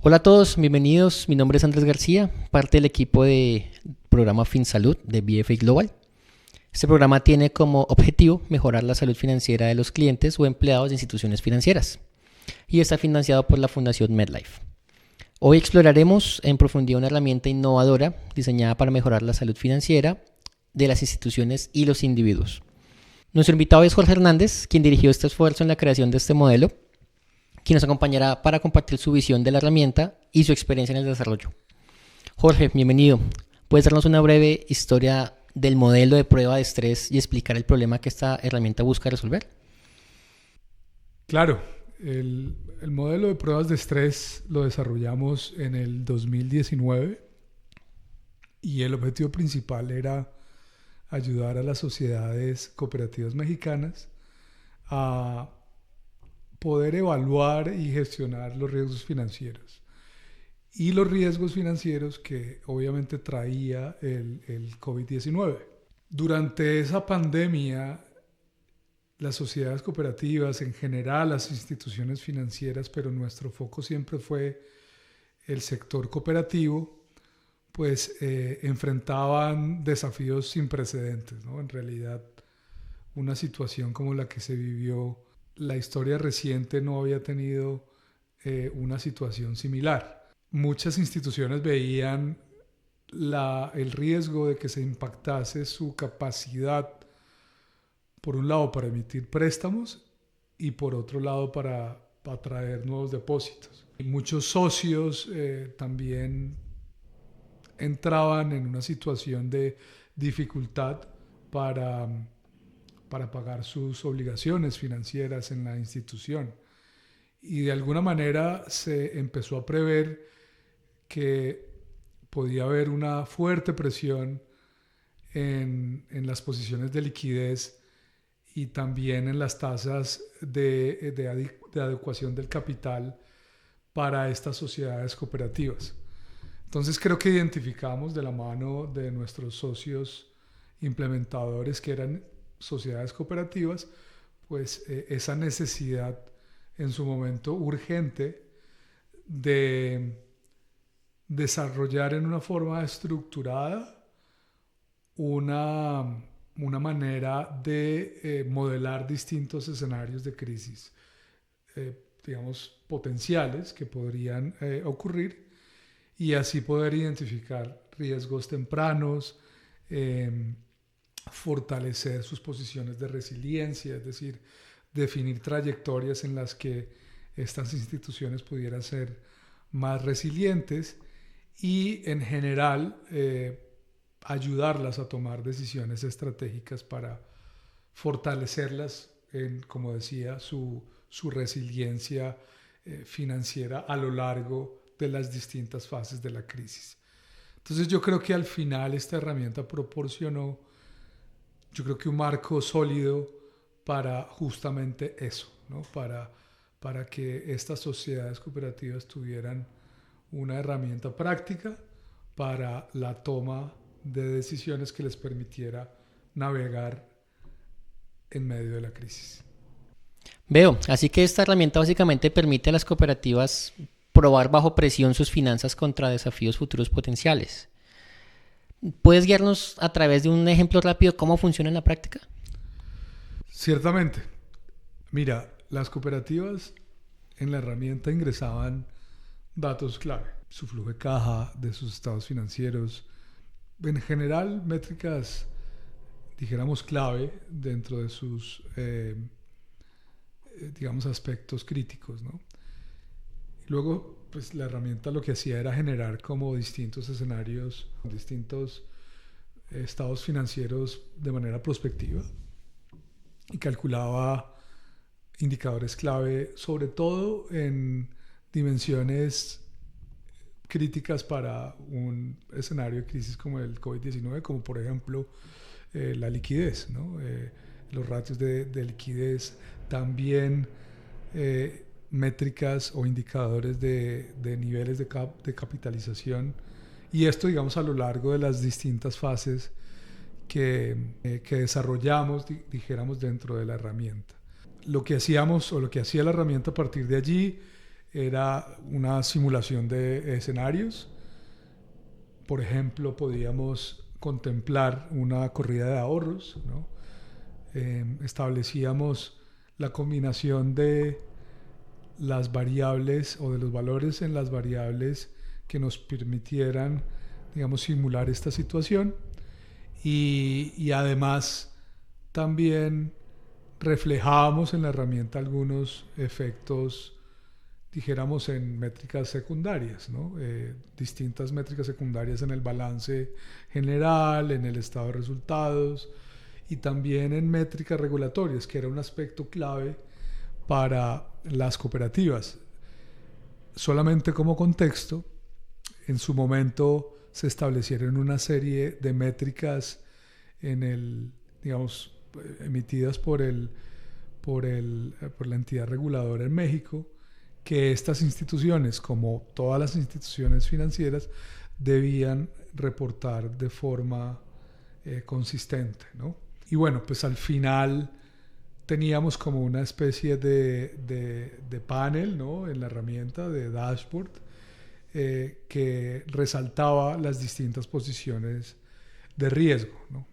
Hola a todos, bienvenidos. Mi nombre es Andrés García, parte del equipo de programa FinSalud de BFA Global. Este programa tiene como objetivo mejorar la salud financiera de los clientes o empleados de instituciones financieras y está financiado por la Fundación MedLife. Hoy exploraremos en profundidad una herramienta innovadora diseñada para mejorar la salud financiera de las instituciones y los individuos. Nuestro invitado es Jorge Hernández, quien dirigió este esfuerzo en la creación de este modelo, quien nos acompañará para compartir su visión de la herramienta y su experiencia en el desarrollo. Jorge, bienvenido. ¿Puedes darnos una breve historia del modelo de prueba de estrés y explicar el problema que esta herramienta busca resolver? Claro, el modelo de pruebas de estrés lo desarrollamos en el 2019 y el objetivo principal era ayudar a las sociedades cooperativas mexicanas a poder evaluar y gestionar los riesgos financieros. Y los riesgos financieros que obviamente traía el COVID-19. Durante esa pandemia, las sociedades cooperativas, en general las instituciones financieras, pero nuestro foco siempre fue el sector cooperativo, pues enfrentaban desafíos sin precedentes, ¿no? En realidad, una situación como la que se vivió, la historia reciente no había tenido una situación similar. Muchas instituciones veían el riesgo de que se impactase su capacidad, por un lado para emitir préstamos y por otro lado para atraer nuevos depósitos. Y muchos socios también entraban en una situación de dificultad para pagar sus obligaciones financieras en la institución. Y de alguna manera se empezó a prever que podía haber una fuerte presión en las posiciones de liquidez y también en las tasas de adecuación del capital para estas sociedades cooperativas. Entonces creo que identificamos de la mano de nuestros socios implementadores, que eran sociedades cooperativas, pues esa necesidad en su momento urgente de desarrollar en una forma estructurada una manera de modelar distintos escenarios de crisis, digamos, potenciales que podrían ocurrir y así poder identificar riesgos tempranos, fortalecer sus posiciones de resiliencia, es decir, definir trayectorias en las que estas instituciones pudieran ser más resilientes y en general ayudarlas a tomar decisiones estratégicas para fortalecerlas en, como decía, su resiliencia financiera a lo largo de las distintas fases de la crisis. Entonces yo creo que al final esta herramienta proporcionó, yo creo que un marco sólido para justamente eso, ¿no? Para que estas sociedades cooperativas tuvieran una herramienta práctica para la toma de decisiones que les permitiera navegar en medio de la crisis. Veo, así que esta herramienta básicamente permite a las cooperativas probar bajo presión sus finanzas contra desafíos futuros potenciales. ¿Puedes guiarnos a través de un ejemplo rápido cómo funciona en la práctica? Ciertamente. Mira, las cooperativas en la herramienta ingresaban datos clave, su flujo de caja, de sus estados financieros, en general métricas, dijéramos, clave dentro de sus, digamos, aspectos críticos, ¿no? Y luego, pues la herramienta lo que hacía era generar como distintos escenarios, distintos estados financieros de manera prospectiva y calculaba indicadores clave, sobre todo en dimensiones críticas para un escenario de crisis como el COVID-19, como por ejemplo la liquidez, ¿no? Los ratios de liquidez, también métricas o indicadores de niveles de capitalización, y esto, digamos, a lo largo de las distintas fases que desarrollamos, dijéramos, dentro de la herramienta. Lo que hacíamos o lo que hacía la herramienta a partir de allí era una simulación de escenarios. Por ejemplo, podíamos contemplar una corrida de ahorros, ¿no? Establecíamos la combinación de las variables o de los valores en las variables que nos permitieran, digamos, simular esta situación y además también reflejábamos en la herramienta algunos efectos, dijéramos, en métricas secundarias, ¿no? Distintas métricas secundarias en el balance general, en el estado de resultados y también en métricas regulatorias, que era un aspecto clave para las cooperativas. Solamente como contexto, en su momento se establecieron una serie de métricas en el, digamos, emitidas por la entidad reguladora en México, que estas instituciones, como todas las instituciones financieras, debían reportar de forma consistente, ¿no? Y bueno, pues al final teníamos como una especie de panel, ¿no? En la herramienta de dashboard, que resaltaba las distintas posiciones de riesgo, ¿no?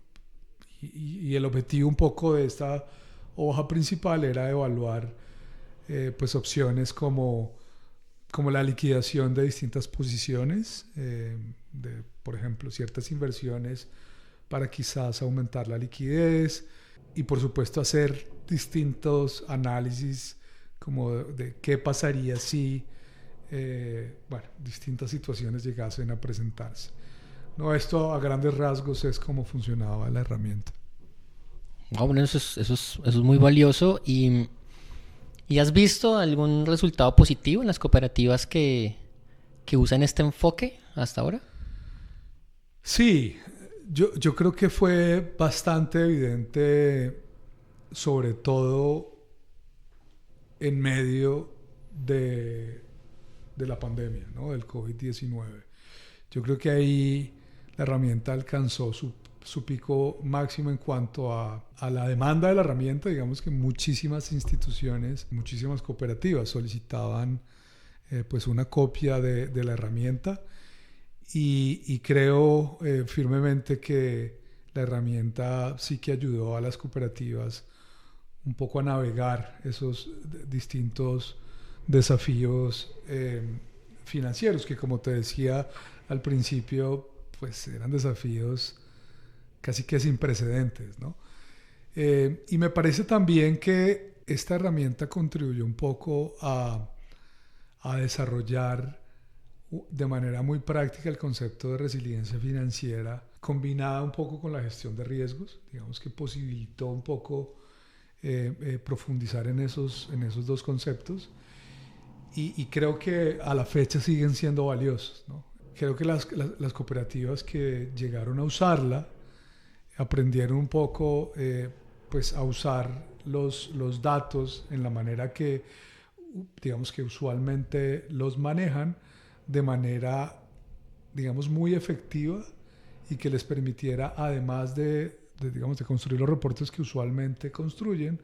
Y el objetivo un poco de esta hoja principal era evaluar pues opciones como la liquidación de distintas posiciones, por ejemplo, ciertas inversiones para quizás aumentar la liquidez y por supuesto hacer distintos análisis como de qué pasaría si distintas situaciones llegasen a presentarse. No, esto a grandes rasgos es cómo funcionaba la herramienta. Bueno, eso es muy valioso. ¿Y has visto algún resultado positivo en las cooperativas que usan este enfoque hasta ahora? Sí, yo creo que fue bastante evidente, sobre todo en medio de la pandemia, ¿no? Del COVID-19. Yo creo que ahí la herramienta alcanzó su pico máximo en cuanto a la demanda de la herramienta. Digamos que muchísimas instituciones, muchísimas cooperativas solicitaban pues una copia de la herramienta y creo firmemente que la herramienta sí que ayudó a las cooperativas un poco a navegar esos distintos desafíos financieros que, como te decía al principio, pues eran desafíos casi que sin precedentes, ¿no? Y me parece también que esta herramienta contribuyó un poco a desarrollar de manera muy práctica el concepto de resiliencia financiera, combinada un poco con la gestión de riesgos, digamos que posibilitó un poco profundizar en esos dos conceptos y creo que a la fecha siguen siendo valiosos, ¿no? Creo que las cooperativas que llegaron a usarla aprendieron un poco pues a usar los datos en la manera que digamos que usualmente los manejan de manera digamos muy efectiva y que les permitiera, además digamos, de construir los reportes que usualmente construyen,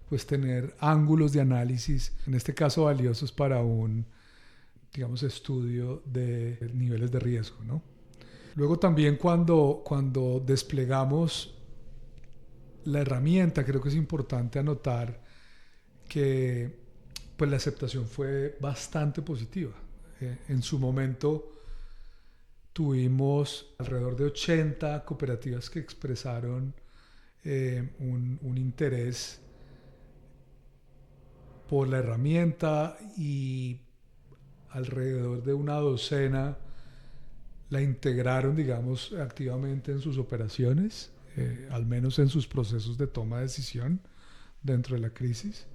pues tener ángulos de análisis, en este caso valiosos para un, digamos, estudio de niveles de riesgo, ¿no? Luego también cuando desplegamos la herramienta, creo que es importante anotar que pues la aceptación fue bastante positiva. En su momento tuvimos alrededor de 80 cooperativas que expresaron un interés por la herramienta y alrededor de una docena la integraron, digamos, activamente en sus operaciones, al menos en sus procesos de toma de decisión dentro de la crisis.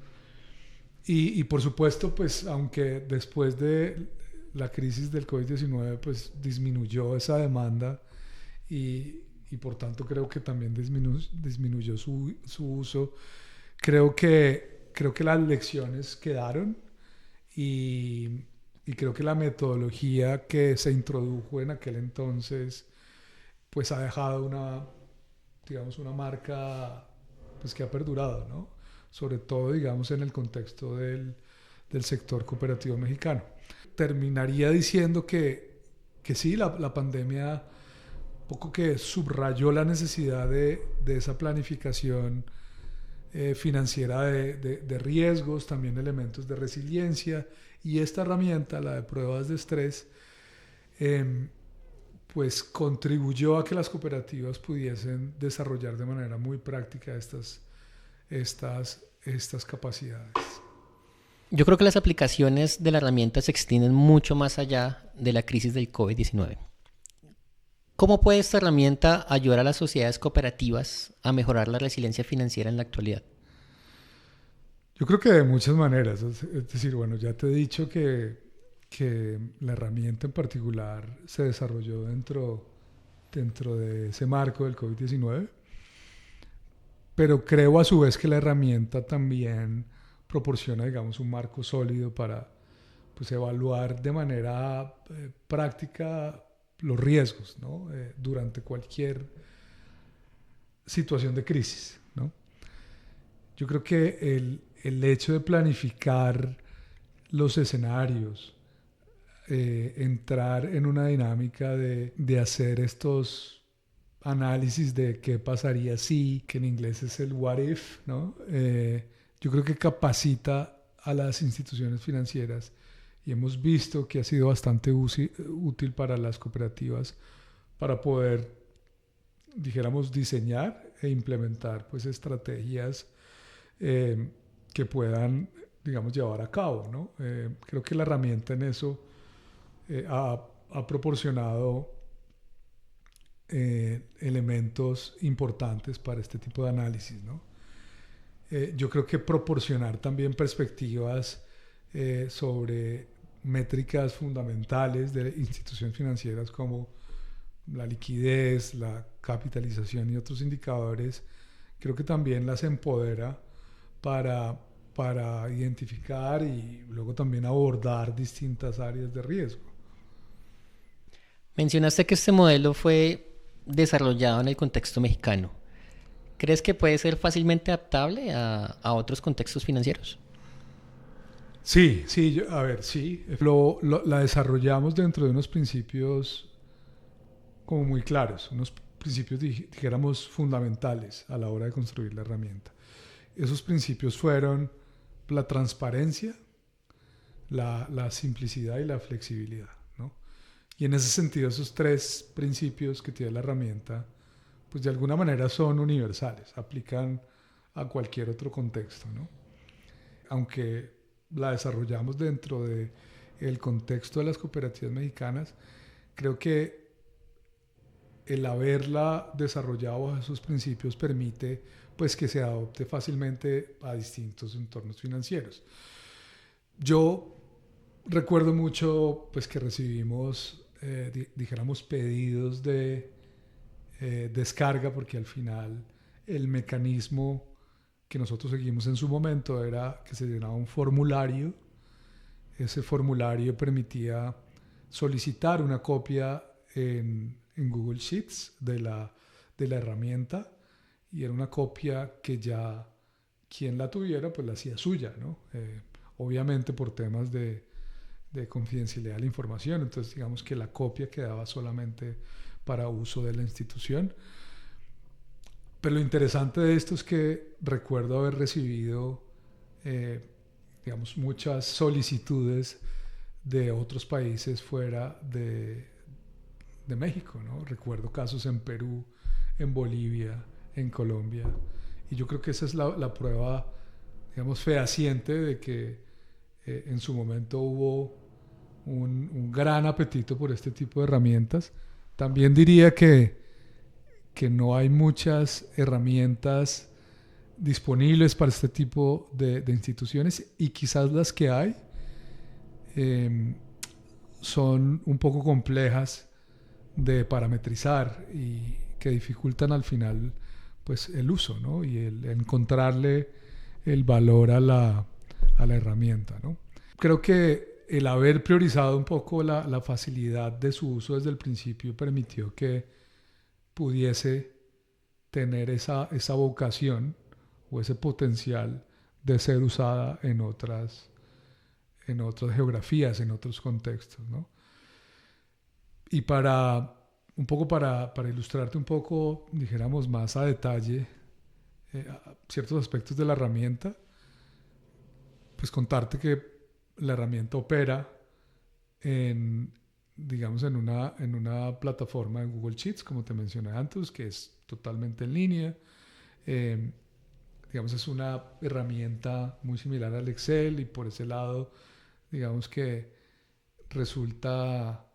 Y por supuesto, pues aunque después de la crisis del COVID-19 pues disminuyó esa demanda y por tanto creo que también disminuyó su uso, creo que las lecciones quedaron y creo que la metodología que se introdujo en aquel entonces pues ha dejado una marca pues que ha perdurado, ¿no? Sobre todo digamos en el contexto del del sector cooperativo mexicano. Terminaría diciendo que sí, la pandemia poco que subrayó la necesidad de esa planificación financiera de riesgos, también elementos de resiliencia, y esta herramienta, la de pruebas de estrés, pues contribuyó a que las cooperativas pudiesen desarrollar de manera muy práctica estas capacidades. Yo creo que las aplicaciones de la herramienta se extienden mucho más allá de la crisis del COVID-19. ¿Cómo puede esta herramienta ayudar a las sociedades cooperativas a mejorar la resiliencia financiera en la actualidad? Yo creo que de muchas maneras. Es decir, bueno, ya te he dicho que la herramienta en particular se desarrolló dentro de ese marco del COVID-19, pero creo a su vez que la herramienta también proporciona, digamos, un marco sólido para pues, evaluar de manera práctica los riesgos, ¿no? Durante cualquier situación de crisis, ¿no? Yo creo que el hecho de planificar los escenarios, entrar en una dinámica de hacer estos análisis de qué pasaría si, que en inglés es el what if, ¿no? Yo creo que capacita a las instituciones financieras, y hemos visto que ha sido bastante útil para las cooperativas para poder, dijéramos, diseñar e implementar pues estrategias que puedan, digamos, llevar a cabo, ¿no? Creo que la herramienta en eso ha proporcionado elementos importantes para este tipo de análisis, ¿no? Yo creo que proporcionar también perspectivas sobre métricas fundamentales de instituciones financieras como la liquidez, la capitalización y otros indicadores, creo que también las empodera para identificar y luego también abordar distintas áreas de riesgo. Mencionaste que este modelo fue desarrollado en el contexto mexicano. ¿Crees que puede ser fácilmente adaptable a otros contextos financieros? Sí, a ver, sí. La desarrollamos dentro de unos principios como muy claros, unos principios, dijéramos, fundamentales a la hora de construir la herramienta. Esos principios fueron la transparencia, la simplicidad y la flexibilidad, ¿no? Y en ese sentido, esos tres principios que tiene la herramienta, pues de alguna manera son universales, aplican a cualquier otro contexto, ¿no? Aunque la desarrollamos dentro del contexto de las cooperativas mexicanas, creo que el haberla desarrollado bajo esos principios permite pues que se adopte fácilmente a distintos entornos financieros. Yo recuerdo mucho pues que recibimos dijéramos pedidos de descarga, porque al final el mecanismo que nosotros seguimos en su momento era que se llenaba un formulario. Ese formulario permitía solicitar una copia en Google Sheets de la herramienta, y era una copia que ya quien la tuviera pues la hacía suya, ¿no? Obviamente por temas de confidencialidad de la información, entonces digamos que la copia quedaba solamente para uso de la institución. Pero lo interesante de esto es que recuerdo haber recibido digamos muchas solicitudes de otros países fuera de México, ¿no? Recuerdo casos en Perú, en Bolivia, en Colombia, y yo creo que esa es la prueba, digamos, fehaciente de que en su momento hubo un gran apetito por este tipo de herramientas. También diría que no hay muchas herramientas disponibles para este tipo de instituciones, y quizás las que hay son un poco complejas de parametrizar y que dificultan al final pues el uso, ¿no? Y el encontrarle el valor a la herramienta, ¿no? Creo que el haber priorizado un poco la facilidad de su uso desde el principio permitió que pudiese tener esa vocación o ese potencial de ser usada en otras en otras geografías, en otros contextos, ¿no? Y para ilustrarte un poco, dijéramos más a detalle, ciertos aspectos de la herramienta, pues contarte que la herramienta opera en, digamos, en una plataforma de Google Sheets, como te mencioné antes, que es totalmente en línea. Eh, digamos, es una herramienta muy similar al Excel y por ese lado, digamos que resulta,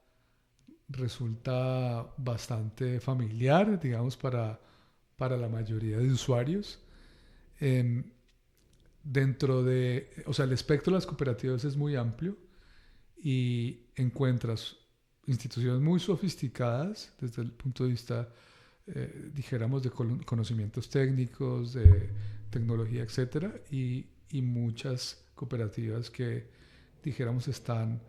resulta bastante familiar, digamos, para la mayoría de usuarios. Eh, o sea, el espectro de las cooperativas es muy amplio y encuentras instituciones muy sofisticadas desde el punto de vista, dijéramos, de conocimientos técnicos, de tecnología, etcétera, y muchas cooperativas que, dijéramos, están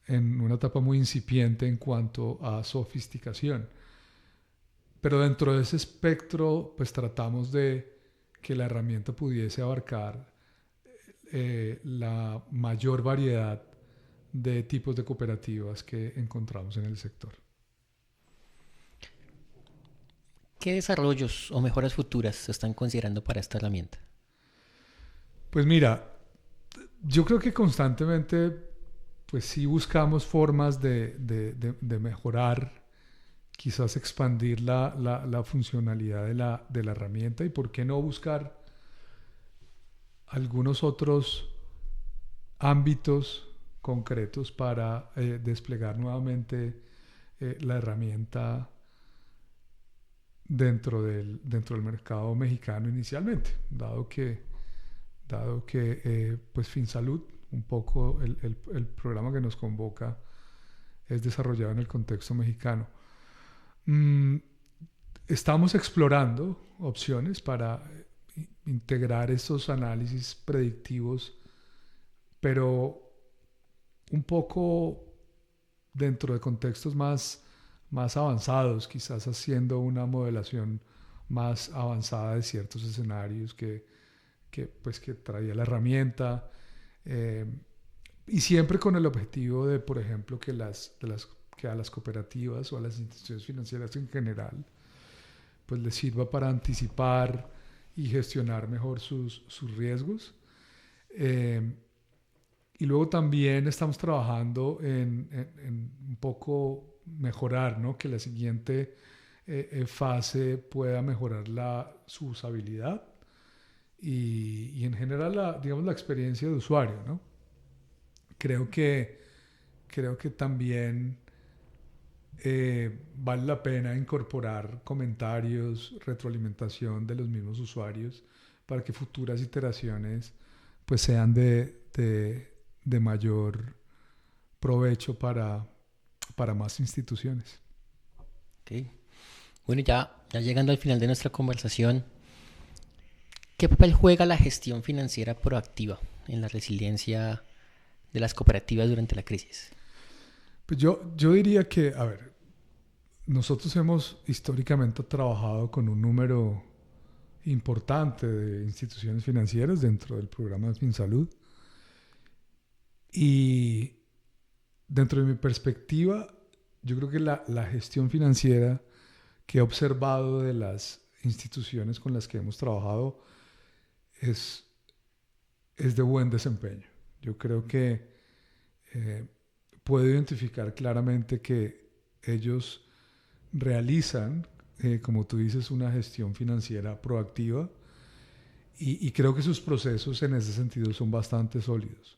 en una etapa muy incipiente en cuanto a sofisticación. Pero dentro de ese espectro, pues tratamos de que la herramienta pudiese abarcar la mayor variedad de tipos de cooperativas que encontramos en el sector. ¿Qué desarrollos o mejoras futuras se están considerando para esta herramienta? Pues mira, yo creo que constantemente, pues sí buscamos formas de mejorar, quizás expandir la funcionalidad de la herramienta y por qué no buscar algunos otros ámbitos concretos para desplegar nuevamente la herramienta dentro del mercado mexicano inicialmente, dado que pues FinSalud, un poco el programa que nos convoca, es desarrollado en el contexto mexicano. Mm, Estamos explorando opciones para integrar estos análisis predictivos, pero un poco dentro de contextos más avanzados, quizás haciendo una modelación más avanzada de ciertos escenarios que traía la herramienta, eh, y siempre con el objetivo de, por ejemplo, que a las cooperativas o a las instituciones financieras en general, pues les sirva para anticipar y gestionar mejor sus riesgos. Eh, y luego también estamos trabajando en un poco mejorar, ¿no? Que la siguiente fase pueda mejorar su usabilidad y en general digamos, la experiencia de usuario, ¿no? Creo que, creo que también vale la pena incorporar comentarios, retroalimentación de los mismos usuarios para que futuras iteraciones pues sean de mayor provecho para más instituciones. Ok. Bueno, ya llegando al final de nuestra conversación, ¿qué papel juega la gestión financiera proactiva en la resiliencia de las cooperativas durante la crisis? Pues yo diría que, a ver, nosotros hemos históricamente trabajado con un número importante de instituciones financieras dentro del programa de FinSalud y dentro de mi perspectiva, yo creo que la gestión financiera que he observado de las instituciones con las que hemos trabajado es, es de buen desempeño. Yo creo que eh, puedo identificar claramente que ellos realizan, como tú dices, una gestión financiera proactiva y creo que sus procesos en ese sentido son bastante sólidos.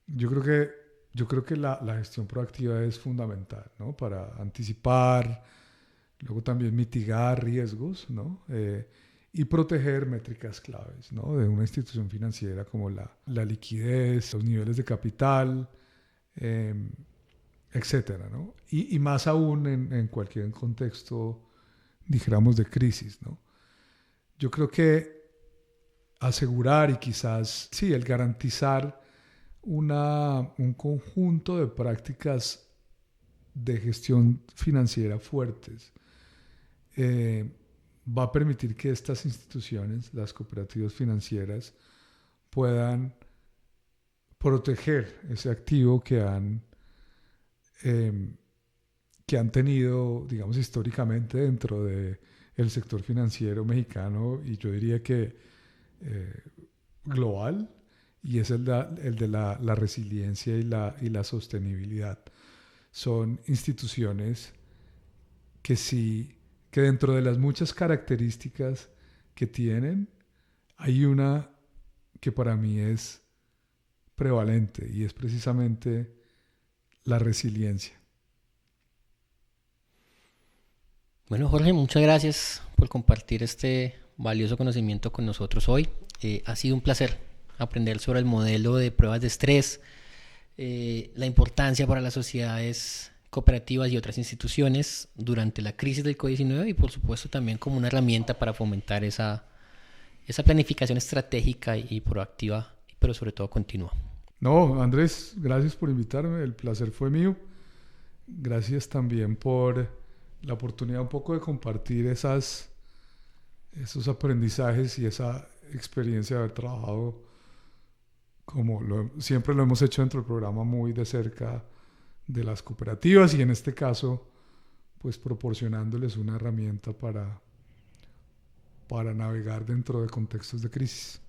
Yo creo que, yo creo que la gestión proactiva es fundamental, ¿no? Para anticipar, luego también mitigar riesgos, ¿no? Y proteger métricas claves, ¿no? De una institución financiera como la liquidez, los niveles de capital, eh, etcétera, ¿no? Y más aún en cualquier contexto, dijéramos, de crisis, ¿no? Yo creo que asegurar y quizás, sí, el garantizar un conjunto de prácticas de gestión financiera fuertes eh, va a permitir que estas instituciones, las cooperativas financieras, puedan proteger ese activo que han tenido, digamos, históricamente dentro del sector financiero mexicano, y yo diría que global, y es el de la resiliencia y la sostenibilidad. Son instituciones que dentro de las muchas características que tienen, hay una que para mí es prevalente, y es precisamente la resiliencia. Bueno, Jorge, muchas gracias por compartir este valioso conocimiento con nosotros hoy. Ha sido un placer aprender sobre el modelo de pruebas de estrés, la importancia para las sociedades cooperativas y otras instituciones durante la crisis del COVID-19 y por supuesto también como una herramienta para fomentar esa planificación estratégica y proactiva, pero sobre todo continua. No, Andrés, gracias por invitarme, el placer fue mío. Gracias también por la oportunidad un poco de compartir esos aprendizajes y esa experiencia de haber trabajado, como siempre lo hemos hecho dentro del programa, muy de cerca de las cooperativas, y en este caso, pues proporcionándoles una herramienta para navegar dentro de contextos de crisis.